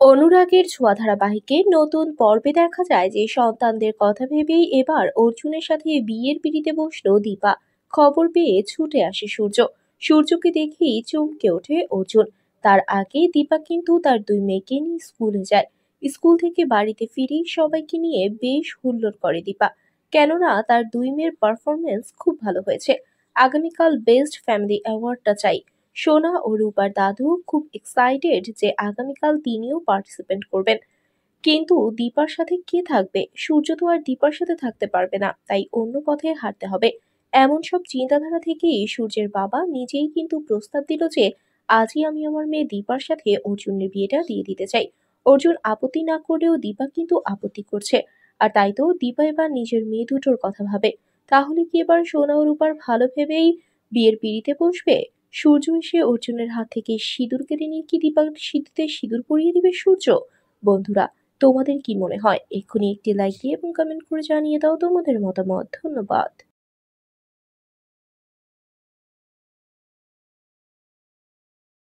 অনুরাগের ছোঁয়া ধারাবাহিকের নতুন পর্বে দেখা যায় যে সন্তানদের কথা ভেবেই এবার অর্জুনের সাথে বিয়ের পিড়িতে বসলো দীপা। খবর পেয়ে ছুটে আসে সূর্য। সূর্যকে দেখেই চমকে ওঠে অর্জুন। তার আগে দীপা কিন্তু তার দুই মেয়েকে নিয়ে স্কুলে যায়। স্কুল থেকে বাড়িতে ফিরেই সবাইকে নিয়ে বেশ হুল্লোড় করে দীপা, কেননা তার দুই মেয়ের পারফরমেন্স খুব ভালো হয়েছে। আগামীকাল বেস্ট ফ্যামিলি অ্যাওয়ার্ডটা চাই। সোনা ও রূপার দাদু খুব এক্সাইটেড যে আগামীকাল তিনিও পার্টিসিপেট করবেন। কিন্তু দীপার সাথে কে থাকবে? সূর্য তো আর দীপার সাথে থাকতে পারবে না, তাই অন্য পথে হাঁটতে হবে। এমন সব চিন্তাধারা থেকেই সূর্যের বাবা নিজেই কিন্তু প্রস্তাব দিল যে আজই আমি আমার মেয়ে দীপার সাথে অর্জুনের বিয়েটা দিয়ে দিতে চাই। অর্জুন আপত্তি না করলেও দীপা কিন্তু আপত্তি করছে। আর তাই তো দীপা এবার নিজের মেয়ে দুটোর কথা ভাবে। তাহলে কি এবার সোনা ও রূপার ভালো ভেবেই বিয়ের পিড়িতে বসবে? সূর্য এসে অর্জুনের হাত থেকে সিঁদুর কেড়ে নিয়ে কি দীপা সিঁথিতে সিঁদুর পরিয়ে দিবে সূর্য? বন্ধুরা, তোমাদের কি মনে হয়? এক্ষুনি একটি লাইক দিয়ে এবং কমেন্ট করে জানিয়ে দাও তোমাদের মতামত। ধন্যবাদ।